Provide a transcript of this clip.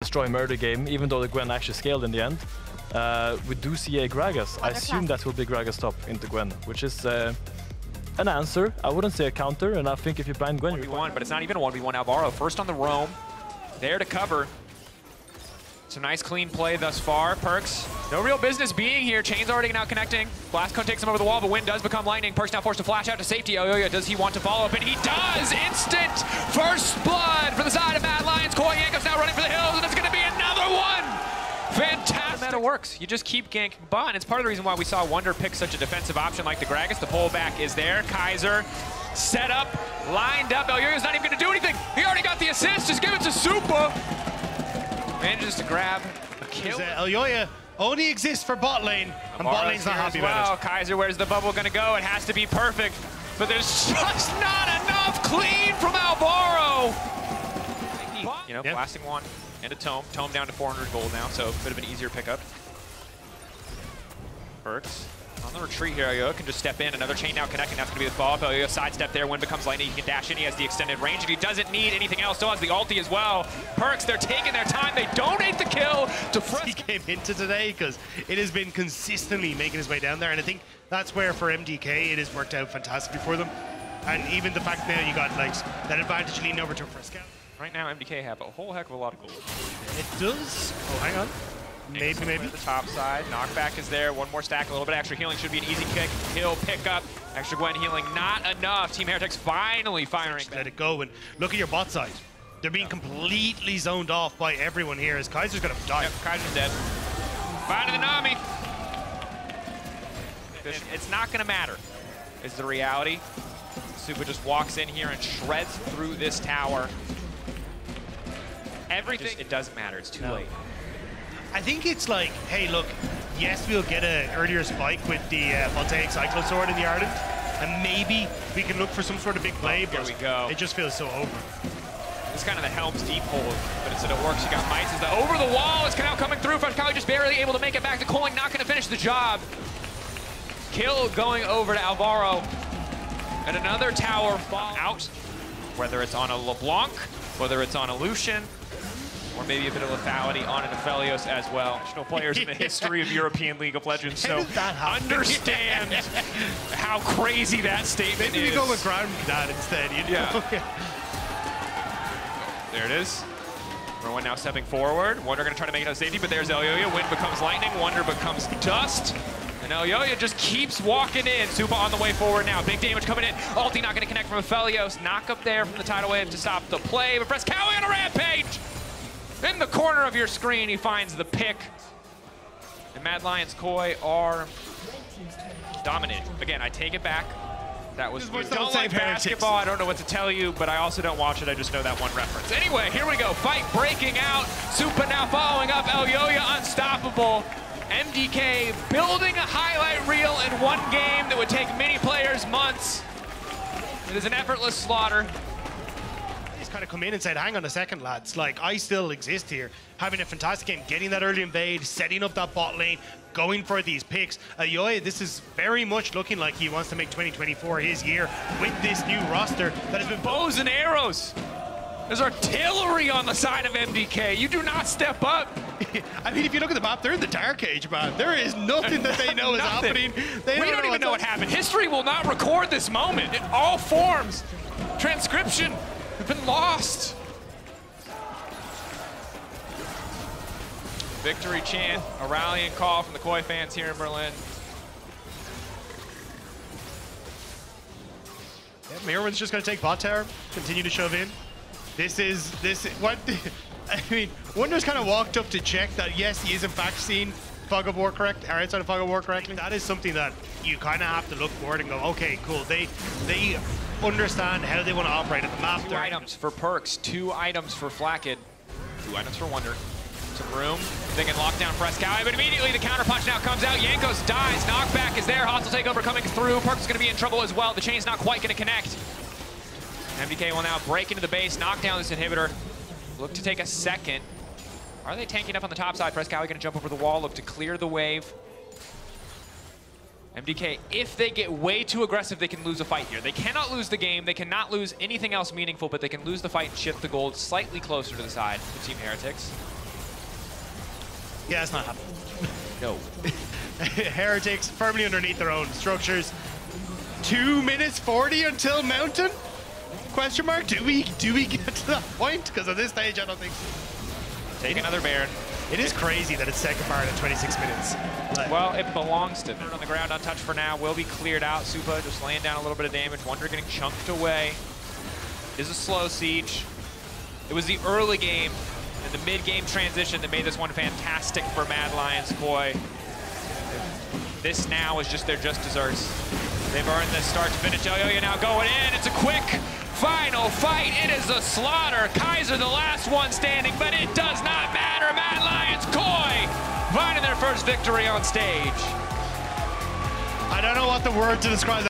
destroy murder game, even though the Gwen actually scaled in the end. We do see a Gragas. I assume that will be Gragas top into Gwen, which is an answer. I wouldn't say a counter, and I think if you blind Gwen, 1v1, but it's not even a 1v1. Alvaro first on the roam, there to cover. It's a nice clean play thus far. Perkz, no real business being here. Chain's already now connecting. Blast Cone takes him over the wall, but Wind does become lightning. Perkz now forced to flash out to safety. Elyoya, does he want to follow up? And he does! Instant first blood for the side of Mad Lions. Koi Yankov's now running for the hills, and it's gonna be another one! Fantastic. The meta works. You just keep ganking bot, and it's part of the reason why we saw Wunder pick such a defensive option like the Gragas. The pullback is there. Kaiser set up, lined up. Elyoya's not even gonna do anything. He already got the assist. Just give it to Supa. Manages to grab a kill. Elyoya only exists for bot lane, and bot lane's not happy about it. Kaiser, where's the bubble gonna go? It has to be perfect, but there's just not enough clean from Alvaro. You know, blasting one and a Tome. Tome down to 400 gold now, so a bit of an easier pickup. Perkz on the retreat here. Elyoya can just step in. Another chain now connecting. That's going to be the follow-up. Elyoya sidestep there. Wind becomes lightning. He can dash in. He has the extended range. And he doesn't need anything else. Still has the ulti as well. Perkz, they're taking their time. They donate the kill to Fresco. He came into today because it has been consistently making his way down there. And I think that's where for MDK it has worked out fantastically for them. And even the fact now you got like that advantage leading over to Fresco. Right now MDK have a whole heck of a lot of gold. It does. Oh, hang on. Maybe. The top side. Knockback is there. One more stack. A little bit of extra healing should be an easy kick. He'll pick up. Extra Gwen healing. Not enough. Team Heretics finally firing. Let it go and look at your bot side. They're being completely zoned off by everyone here as Kaiser's going to die. Yep, Kaiser's dead. Finding the Nami. It's not going to matter, is the reality. Supa just walks in here and shreds through this tower. Everything. It doesn't matter. It's too late. I think it's like, hey, look, yes, we'll get an earlier spike with the Voltaic Cyclo Sword in the Ardent, and maybe we can look for some sort of big play, but we go. It just feels so over. It's kind of the Helm's Deep hold, but instead it works. You got Mites as the over the wall is now coming through. Fresco just barely able to make it back to Coin, not going to finish the job. Kill going over to Alvaro, and another tower fall out, whether it's on a LeBlanc, whether it's on a Lucian, or maybe a bit of lethality on an Aphelios as well. National players in the history of European League of Legends, so understand how crazy that statement is. Maybe we go with ground that instead, you know? Yeah. There it is. Rowan now stepping forward. Wunder gonna try to make it a safety, but there's Elyoya. Wind becomes lightning, Wunder becomes dust. And Elyoya just keeps walking in. Supa on the way forward now. Big damage coming in. Ulti not gonna connect from Aphelios. Knock up there from the tidal wave to stop the play, but Fresco on a rampage! In the corner of your screen, he finds the pick. And Mad Lions Koi are dominating. Again, I take it back. That was you don't like basketball. I don't know what to tell you, but I also don't watch it. I just know that one reference. Anyway, here we go. Fight breaking out. Supa now following up. Elyoya unstoppable. MDK building a highlight reel in one game that would take many players months. It is an effortless slaughter. Kind of come in and said, hang on a second, lads, like I still exist here, having a fantastic game, getting that early invade, setting up that bot lane, going for these picks. Elyoya, this is very much looking like he wants to make 2024 his year with this new roster that has been bows and arrows. There's artillery on the side of MDK. You do not step up. I mean, if you look at the map, they're in the Dark Age, man. There is nothing that they know is happening. We don't even know what happened. History will not record this moment. In all forms, transcription have been lost. Victory chant, a rallying call from the Koi fans here in Berlin. Yeah, Mirwan's just going to take bot tower, continue to shove in. What? I mean, Wunder's kind of walked up to check that, yes, he is in fact seeing Fog of War correct, or outside of Fog of War correctly. That is something that you kind of have to look forward and go, okay, cool. They understand how they want to operate at the map. 2 items for Perkz, 2 items for Flakked, 2 items for Wunder. Some room, they can lock down Fresco, but immediately the counter punch now comes out. Jankos dies, knockback is there, hostile takeover coming through. Perkz is going to be in trouble as well. The chain's not quite going to connect. MDK will now break into the base, knock down this inhibitor. Look to take a second. Are they tanking up on the top side? Fresco going to jump over the wall, look to clear the wave. MDK, if they get way too aggressive, they can lose a fight here. They cannot lose the game, they cannot lose anything else meaningful, but they can lose the fight and shift the gold slightly closer to the side of Team Heretics. Yeah, it's not happening. No. Heretics firmly underneath their own structures. 2 minutes 40 until Mountain? Question mark? Do we get to that point? Because at this stage, I don't think so. Take another Baron. It is crazy that it's second Baron in 26 minutes. Like, Well, it belongs to them. On the ground, untouched for now. Will be cleared out. Supa just laying down a little bit of damage. Wonder getting chunked away. It is a slow siege. It was the early game and the mid-game transition that made this one fantastic for Mad Lions Koi. This now is just their just desserts. They've earned this start to finish. LEC now going in. It's a quick final fight. It is a slaughter. Kaiser the last one standing, but it does not matter. Mad Lions Koi finding their first victory on stage. I don't know what the word to describe